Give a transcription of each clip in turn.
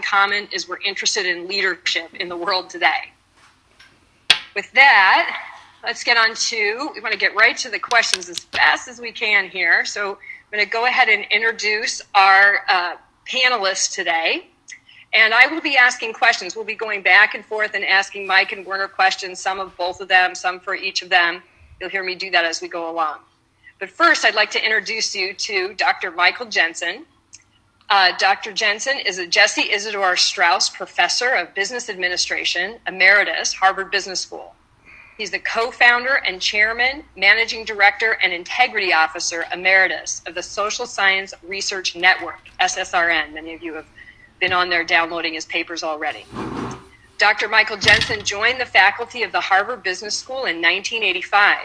common is we're interested in leadership in the world today. With that, let's get on to, we want to get right to the questions as fast as we can here. So I'm going to go ahead and introduce our panelists today. And I will be asking questions. We'll be going back and forth and asking Mike and Werner questions, some of both of them, some for each of them. You'll hear me do that as we go along. But first, I'd like to introduce you to Dr. Michael Jensen. Dr. Jensen is a Jesse Isidore Strauss Professor of Business Administration, Emeritus, Harvard Business School. He's the co-founder and chairman, managing director, and integrity officer, Emeritus, of the Social Science Research Network, SSRN. Many of you have been on there downloading his papers already. Dr. Michael Jensen joined the faculty of the Harvard Business School in 1985,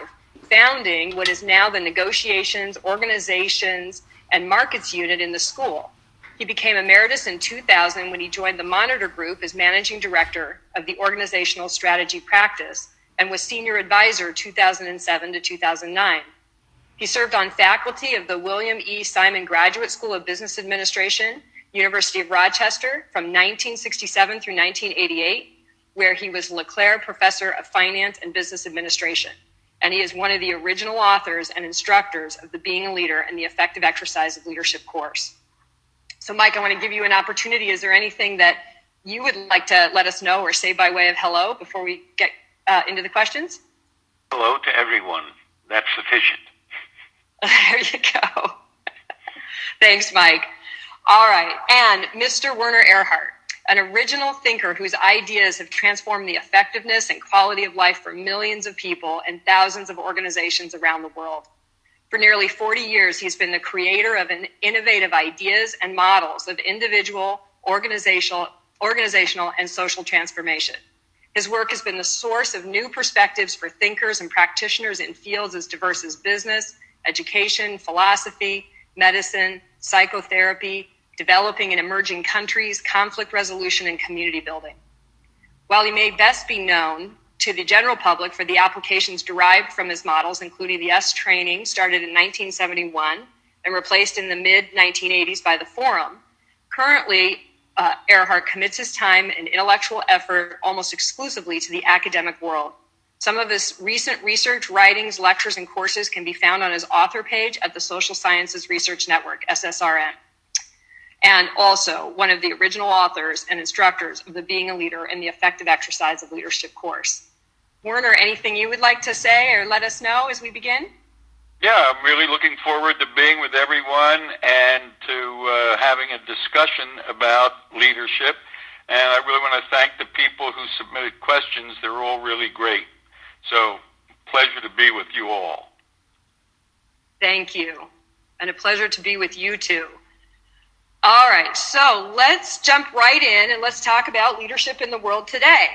founding what is now the Negotiations, Organizations, and Markets Unit in the school. He became emeritus in 2000 when he joined the Monitor Group as managing director of the organizational strategy practice and was senior advisor 2007 to 2009. He served on faculty of the William E. Simon Graduate School of Business Administration, University of Rochester, from 1967 through 1988, where he was LeClaire Professor of Finance and Business Administration. And he is one of the original authors and instructors of the Being a Leader and the Effective Exercise of Leadership course. So, Mike, I want to give you an opportunity. Is there anything that you would like to let us know or say by way of hello before we get into the questions? Hello to everyone. That's sufficient. There you go. Thanks, Mike. All right. And Mr. Werner Erhard, an original thinker whose ideas have transformed the effectiveness and quality of life for millions of people and thousands of organizations around the world. For nearly 40 years, he's been the creator of innovative ideas and models of individual, organizational, and social transformation. His work has been the source of new perspectives for thinkers and practitioners in fields as diverse as business, education, philosophy, medicine, psychotherapy, developing and emerging countries, conflict resolution, and community building. While he may best be known to the general public for the applications derived from his models, including the S training started in 1971 and replaced in the mid-1980s by the Forum, currently Erhard commits his time and intellectual effort almost exclusively to the academic world. Some of his recent research, writings, lectures, and courses can be found on his author page at the Social Sciences Research Network, SSRN, and also one of the original authors and instructors of the Being a Leader and the Effective Exercise of Leadership course. Werner, anything you would like to say or let us know as we begin? Yeah, I'm really looking forward to being with everyone and to having a discussion about leadership. And I really want to thank the people who submitted questions. They're all really great. So, pleasure to be with you all. Thank you. And a pleasure to be with you too. All right, so let's jump right in and let's talk about leadership in the world today.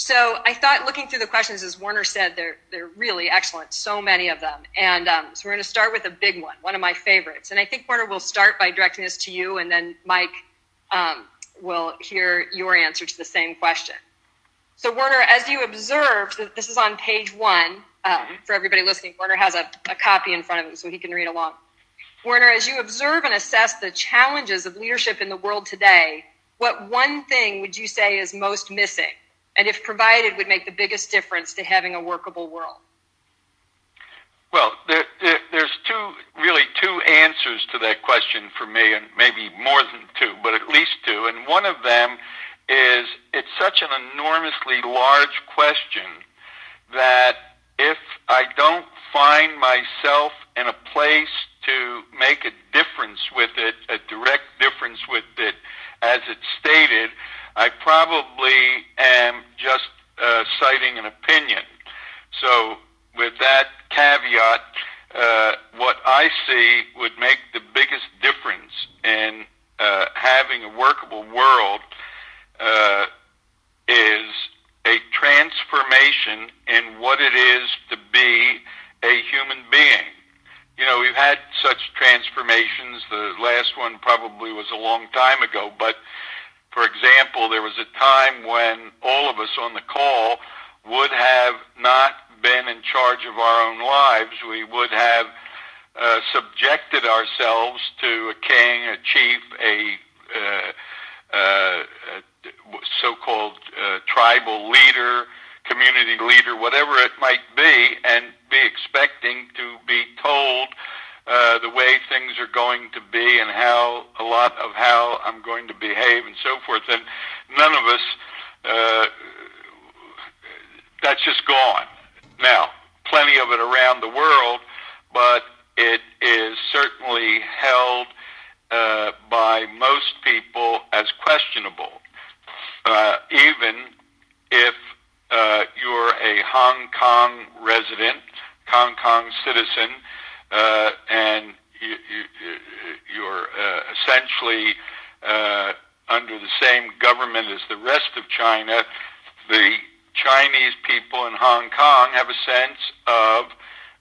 So I thought, looking through the questions, as Werner said, they're really excellent, so many of them. And so we're going to start with a big one of my favorites. And I think, Werner, we'll start by directing this to you, and then Mike will hear your answer to the same question. So, Werner, as you observed, this is on page 1. For everybody listening, Werner has a copy in front of him so he can read along. Werner, as you observe and assess the challenges of leadership in the world today, what one thing would you say is most missing? And if provided, would make the biggest difference to having a workable world? Well, there's two answers to that question for me, and maybe more than two, but at least two. And one of them is it's such an enormously large question that if I don't find myself in a place to make a difference with it, a direct difference with it, as it's stated, I probably am just citing an opinion. So with that caveat, what I see would make the biggest difference in having a workable world is a transformation in what it is to be a human being. You know, we've had such transformations. The last one probably was a long time ago, but for example, there was a time when all of us on the call would have not been in charge of our own lives. We would have subjected ourselves to a king, a chief, so-called tribal leader, community leader, whatever it might be, and be expecting to be told the way things are going to be and how a lot of how I'm going to behave and so forth. And none of us, that's just gone. Now, plenty of it around the world, but it is certainly held by most people as questionable. Even if you're a Hong Kong resident, Hong Kong citizen, and you're essentially under the same government as the rest of China, the Chinese people in Hong Kong have a sense of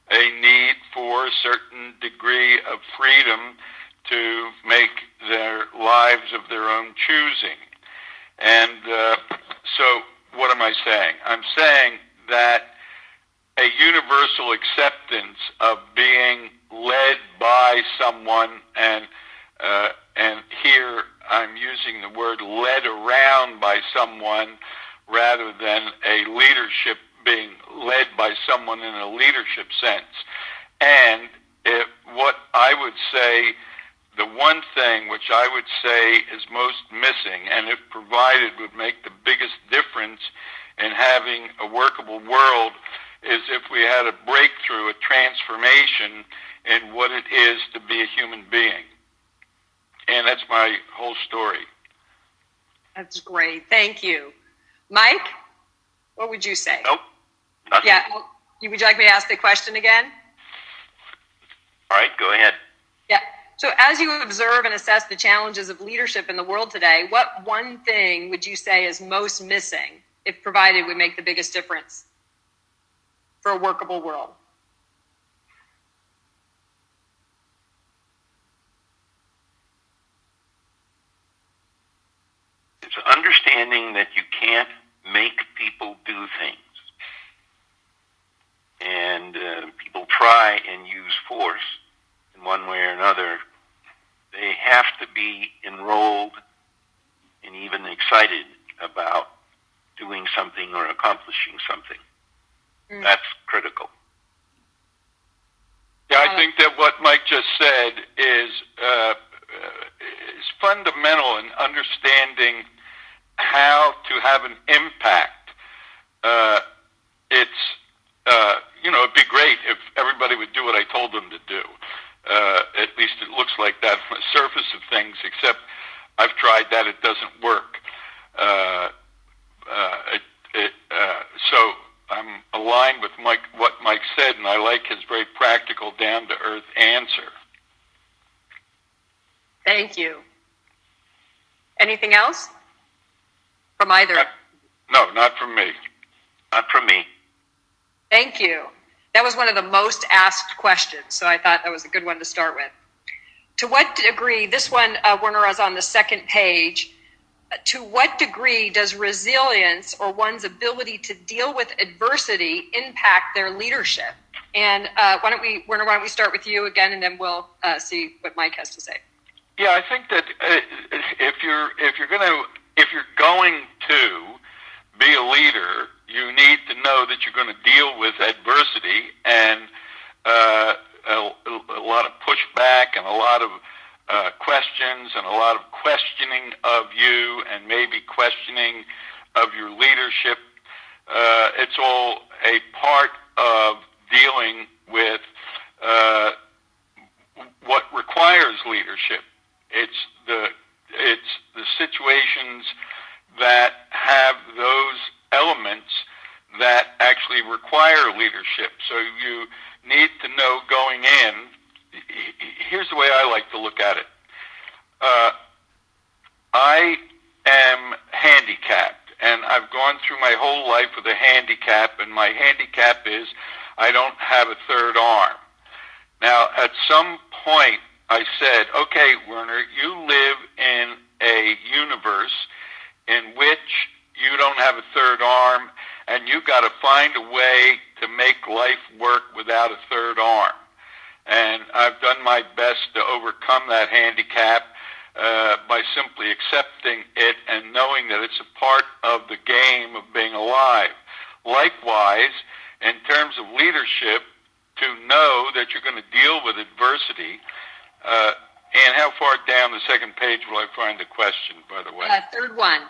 a need for a certain degree of freedom to make their lives of their own choosing. And so what am I saying? I'm saying that a universal acceptance of being led by someone, and here I'm using the word led around by someone rather than a leadership, being led by someone in a leadership sense. And what I would say, the one thing which I would say is most missing, and if provided would make the biggest difference in having a workable world, is if we had a breakthrough, a transformation in what it is to be a human being. And that's my whole story. That's great. Thank you. Mike, what would you say? Nope. Nothing. Yeah. Would you like me to ask the question again? All right, go ahead. Yeah. So as you observe and assess the challenges of leadership in the world today, what one thing would you say is most missing, if provided, would make the biggest difference for a workable world? It's understanding that you can't make people do things. And people try and use force in one way or another. They have to be enrolled and even excited about doing something or accomplishing something. That's critical. Yeah, I think that what Mike just said is fundamental in understanding how to have an impact. It'd be great if everybody would do what I told them to do. At least it looks like that on the surface of things, except I've tried that. It doesn't work. So I'm aligned with what Mike said, and I like his very practical, down-to-earth answer. Thank you. Anything else from either? No, not from me. Not from me. Thank you. That was one of the most asked questions, so I thought that was a good one to start with. To what degree, this one, Werner, is on the second page, to what degree does resilience or one's ability to deal with adversity impact their leadership? And Werner, why don't we start with you again, and then we'll see what Mike has to say. Yeah, I think that if you're going to be a leader, you need to know that you're going to deal with adversity and a lot of pushback and a lot of questions and a lot of questioning of you and maybe questioning of your leadership. It's all a part of dealing with what requires leadership. It's the situations that have those elements that actually require leadership. So you need to know going in. Here's the way I like to look at it. I am handicapped, and I've gone through my whole life with a handicap, and my handicap is I don't have a third arm. Now, at some point, I said, okay, Werner, you live in a universe in which you don't have a third arm, and you got to find a way to make life work without a third arm. And I've done my best to overcome that handicap by simply accepting it and knowing that it's a part of the game of being alive. Likewise, in terms of leadership, to know that you're going to deal with adversity. And how far down the second page will I find the question, by the way? Third one.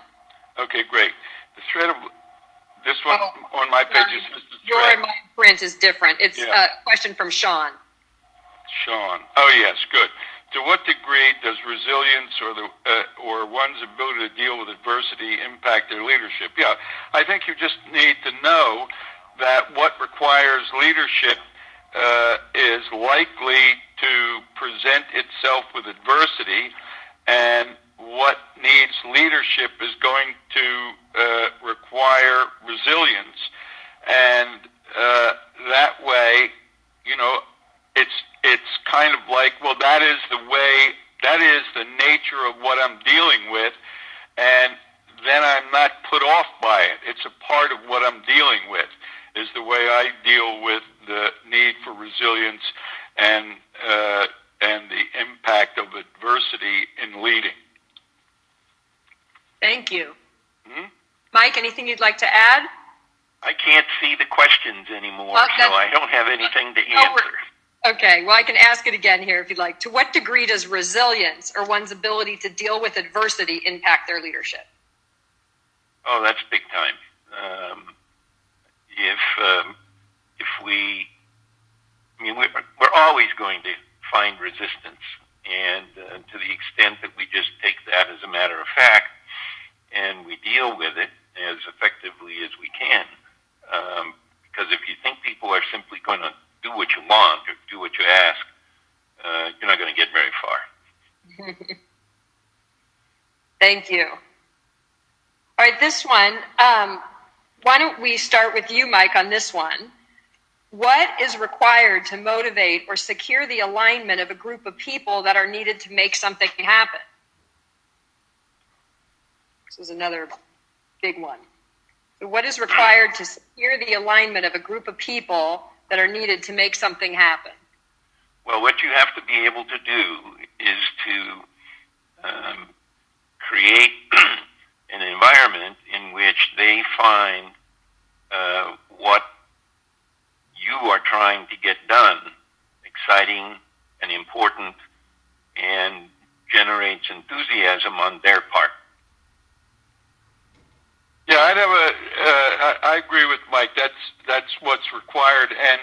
Okay, great. The thread of this one on my page is the your thread. and my print is different. It's a question from Sean. Sean. Oh, yes, good. To what degree does resilience or one's ability to deal with adversity impact their leadership? Yeah, I think you just need to know that what requires leadership is likely to present itself with adversity, and what needs leadership is going to require resilience. And that way, it's kind of like, well, that is the nature of what I'm dealing with, and then I'm not put off by it. It's a part of what I'm dealing with, is the way I deal with the need for resilience and the impact of adversity in leading. Thank you. Mm-hmm. Mike, anything you'd like to add? I can't see the questions anymore, so I don't have anything to answer. Okay, well, I can ask it again here if you'd like. To what degree does resilience or one's ability to deal with adversity impact their leadership? Oh, that's big time. We're always going to find resistance, and to the extent that we just take that as a matter of fact and we deal with it as effectively as we can, because if you think people are simply going to do what you want or do what you ask, you're not going to get very far. Thank you. All right, this one, why don't we start with you, Mike, on this one? What is required to motivate or secure the alignment of a group of people that are needed to make something happen? This is another big one. So what is required to secure the alignment of a group of people that are needed to make something happen? Well, what you have to be able to do is to create an environment in which they find what you are trying to get done exciting and important and generates enthusiasm on their part. Yeah, I agree with Mike. That's what's required. And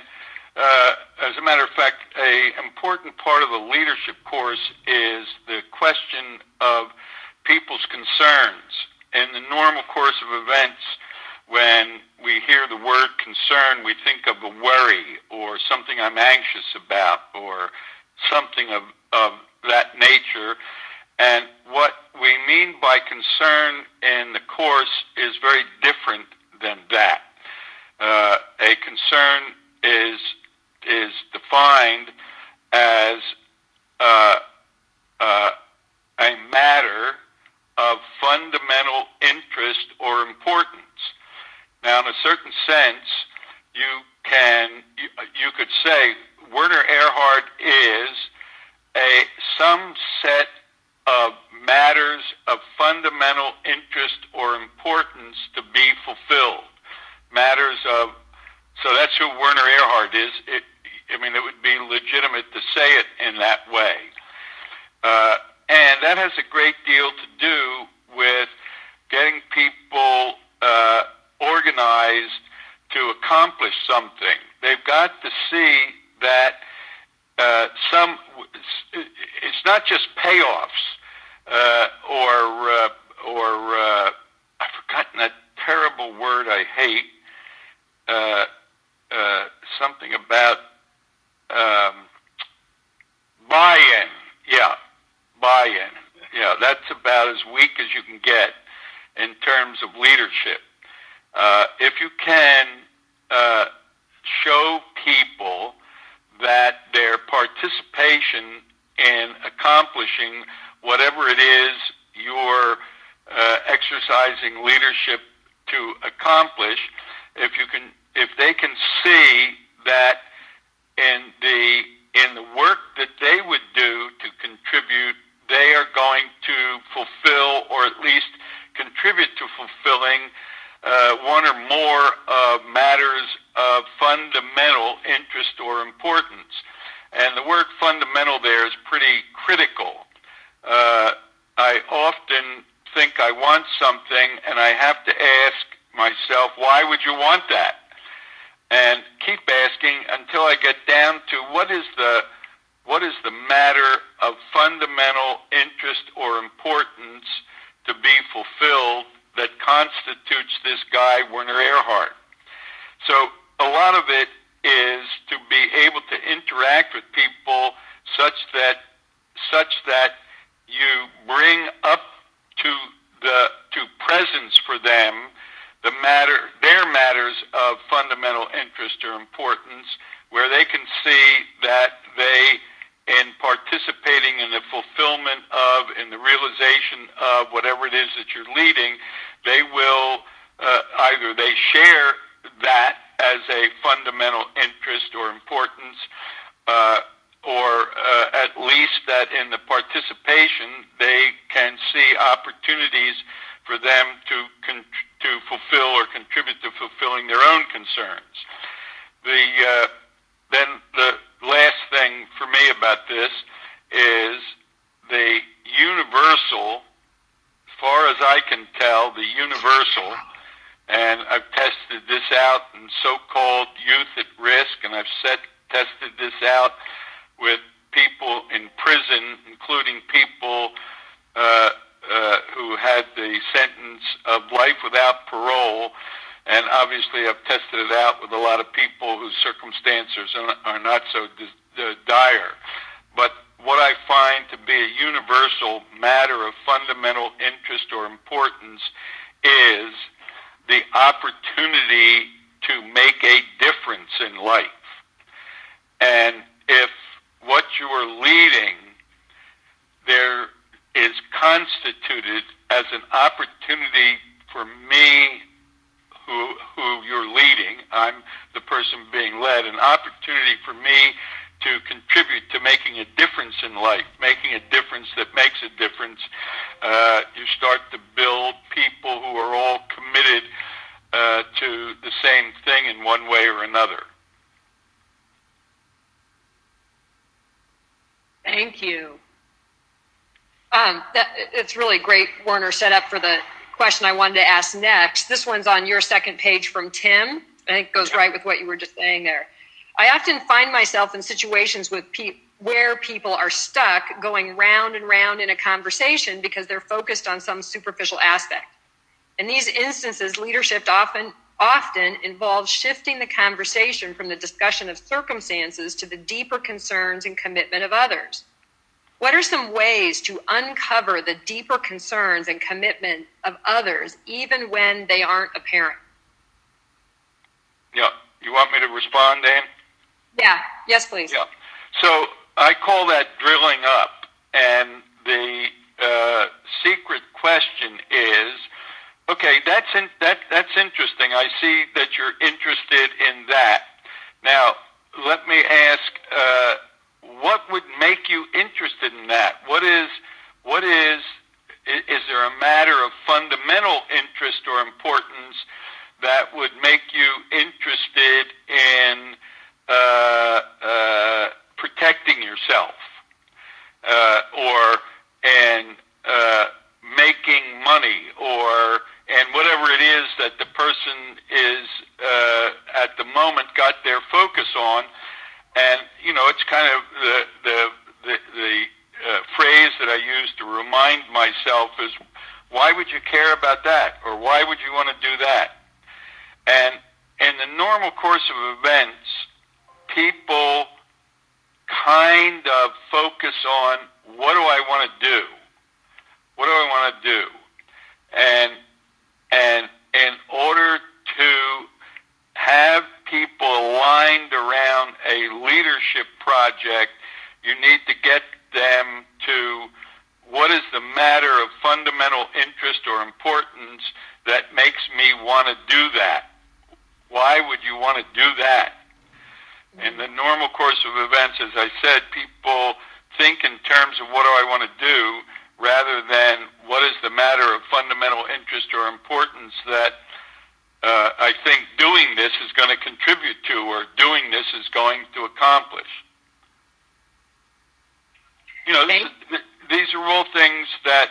as a matter of fact, an important part of the leadership course is the question of people's concerns. In the normal course of events, when we hear the word concern, we think of a worry or something I'm anxious about or something of that nature. And what we mean by concern in the course is very different than that. A concern is defined as a matter of fundamental interest or importance. Now, in a certain sense, you could say Werner Erhard is some set of matters of fundamental interest or importance to be fulfilled. So that's who Werner Erhard is. It would be legitimate to say it in that way. And that has a great deal to do with getting people organized to accomplish something. They've got to see that it's not just payoffs or I've forgotten that terrible word I hate. Something about buy-in. Yeah, buy-in. Yeah, that's about as weak as you can get in terms of leadership. If you can show people that their participation in accomplishing whatever it is you're exercising leadership to accomplish, if they can see that in the work that they would do to contribute they are going to fulfill or at least contribute to fulfilling one or more matters of fundamental interest or importance. And the word fundamental there is pretty critical. I often think I want something, and I have to ask myself, why would you want that? And keep asking until I get down to what is the matter of fundamental interest or importance to be fulfilled that constitutes this guy, Werner Erhard. So a lot of it is to be able to interact with people such that you bring up to presence for them their matters of fundamental interest or importance, where they can see that they, in participating in the fulfillment of, in the realization of whatever it is that you're leading, they will either they share that as a fundamental interest or importance, or at least that in the participation they can see opportunities for them to fulfill or contribute to fulfilling their own concerns. Then the last thing for me about this is the universal, as far as I can tell, the universal, and I've tested this out in so-called youth at risk, and I've tested this out with people in prison, including people who had the sentence of life without parole, and obviously I've tested it out with a lot of people whose circumstances are not so dire. But what I find to be a universal matter of fundamental interest or importance is the opportunity to make a difference in life. And if what you are leading there is constituted as an opportunity for me, who you're leading, I'm the person being led, an opportunity for me to contribute to making a difference in life, making a difference that makes a difference, you start to build people who are all committed to the same thing in one way or another. Thank you. It's really great, Werner, set up for the question I wanted to ask next. This one's on your second page from Tim. I think it goes right with what you were just saying there. I often find myself in situations where people are stuck going round and round in a conversation because they're focused on some superficial aspect. In these instances, leadership often involves shifting the conversation from the discussion of circumstances to the deeper concerns and commitment of others. What are some ways to uncover the deeper concerns and commitment of others, even when they aren't apparent? Yeah. You want me to respond, Dan? Yeah. Yes, please. Yeah. So I call that drilling up. And the secret question is, okay, that's interesting. I see that you're interested in that. Now, let me ask, what would make you interested in that? Is there a matter of fundamental interest or importance that would make you interested in protecting yourself, or in making money, and whatever it is that the person is at the moment got their focus on? And it's kind of the phrase that I use to remind myself is, why would you care about that, or why would you want to do that? And in the normal course of events, people kind of focus on, what do I want to do? What do I want to do? And in order to have people aligned around a leadership project, you need to get them to what is the matter of fundamental interest or importance that makes me want to do that. Why would you want to do that? In the normal course of events, as I said, people think in terms of what do I want to do rather than what is the matter of fundamental interest or importance that I think doing this is going to contribute to, or doing this is going to accomplish. You know, these are all things that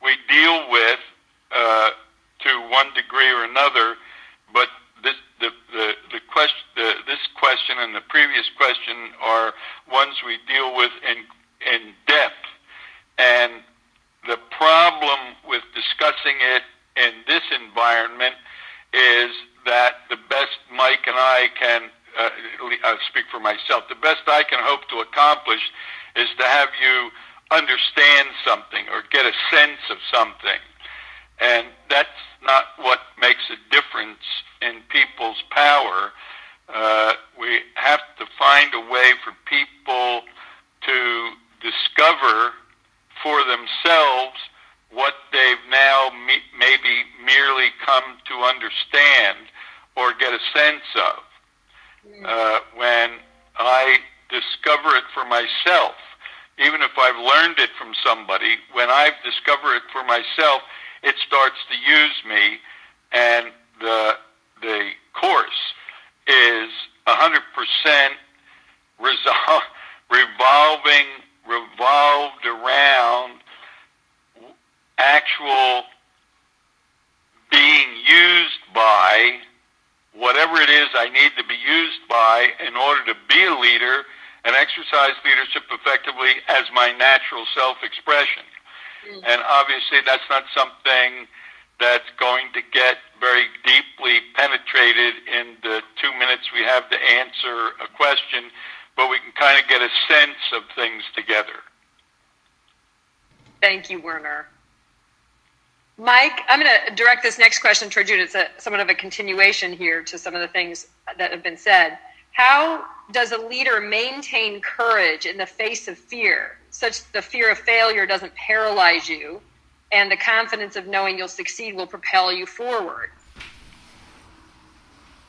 we deal with to one degree or another, but this question and the previous question are ones we deal with in depth. And the problem with discussing it in this environment is that the best Mike and I can, I'll speak for myself, the best I can hope to accomplish is to have you understand something or get a sense of something. And that's not what makes a difference in people's power. We have to find a way for people to discover for themselves what they've now maybe merely come to understand or get a sense of. When I discover it for myself, even if I've learned it from somebody, when I discover it for myself, it starts to use me, and the course is 100% revolved around actual being used by whatever it is I need to be used by in order to be a leader and exercise leadership effectively as my natural self-expression. And obviously that's not something that's going to get very deeply penetrated in the 2 minutes we have to answer a question, but we can kind of get a sense of things together. Thank you, Werner. Mike, I'm going to direct this next question toward you. It's somewhat of a continuation here to some of the things that have been said. How does a leader maintain courage in the face of fear, such the fear of failure doesn't paralyze you, and the confidence of knowing you'll succeed will propel you forward?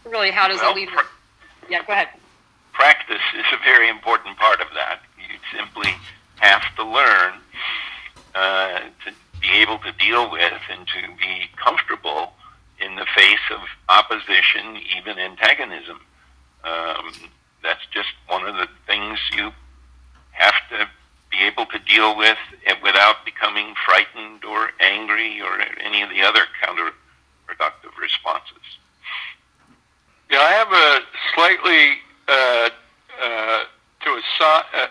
Really, how does a leader... Yeah, go ahead. Practice is a very important part of that. You simply have to learn to be able to deal with and to be comfortable in the face of opposition, even antagonism. That's just one of the things you have to be able to deal with without becoming frightened or angry or any of the other counterproductive responses. Yeah, I have a slightly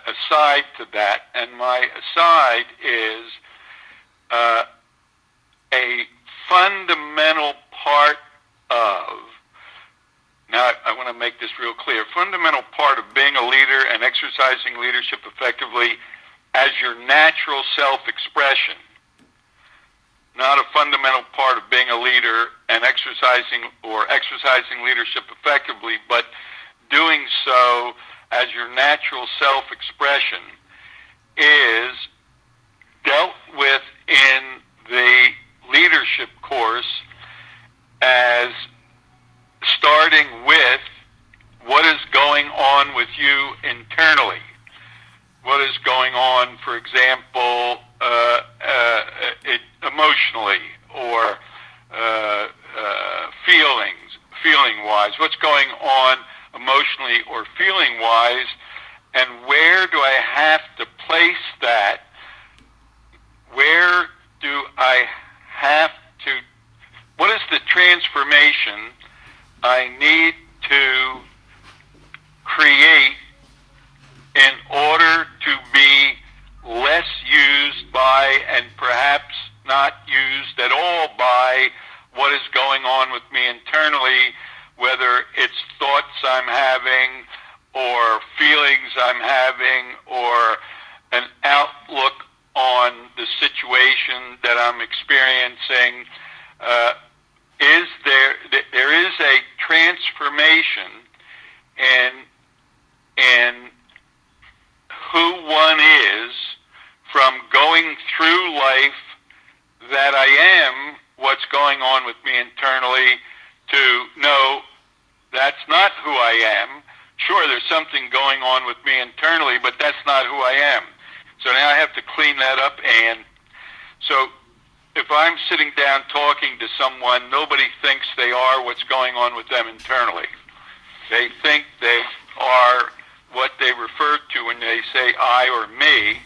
aside to that, and my aside is a fundamental part of, now I want to make this real clear, fundamental part of being a leader and exercising leadership effectively as your natural self-expression, not a fundamental part of being a leader and exercising leadership effectively, but doing so as your natural self-expression is dealt with in the leadership course as starting with what is going on with you internally. What is going on, for example, emotionally or feeling-wise? What's going on emotionally or feeling-wise, and where do I have to place that? Where do I have to, what is the transformation I need to create in order to be less used by, and perhaps not used at all by, what is going on with me internally, whether it's thoughts I'm having or feelings I'm having or an outlook on the situation that I'm experiencing. There is a transformation in who one is from going through life that I am what's going on with me internally to no, that's not who I am. Sure, there's something going on with me internally, but that's not who I am. So now I have to clean that up. And so if I'm sitting down talking to someone, nobody thinks they are what's going on with them internally. They think they are what they refer to when they say I or me,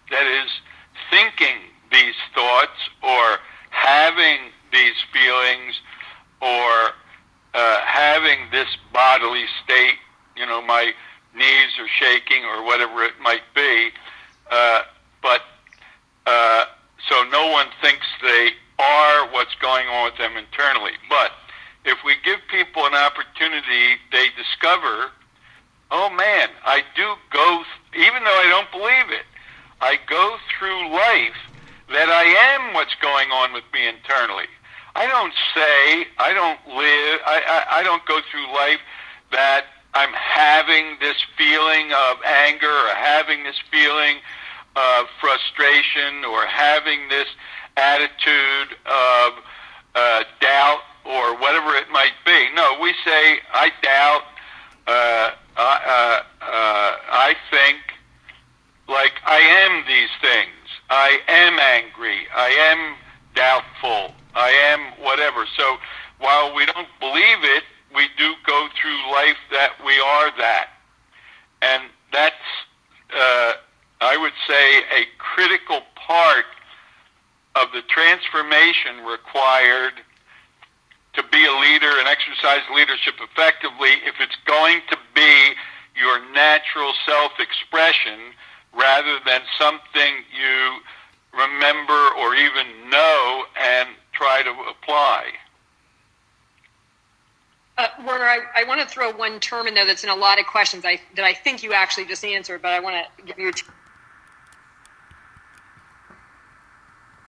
that is thinking these thoughts or having these feelings or having this bodily state. You know, my knees are shaking or whatever it might be, so no one thinks they are what's going on with them internally. But if we give people an opportunity, they discover, oh man, I do go, even though I don't believe it, I go through life that I am what's going on with me internally. I don't say, I don't go through life that I'm having this feeling of anger or having this feeling of frustration or having this attitude of doubt or whatever it might be. No, we say, I doubt, I think, like I am these things. I am angry. I am doubtful. I am whatever. So while we don't believe it, we do go through life that we are that. And that's, I would say, a critical part of the transformation required to be a leader and exercise leadership effectively if it's going to be your natural self-expression rather than something you remember or even know and try to apply. Werner, I want to throw one term in there that's in a lot of questions that I think you actually just answered, but I want to give you a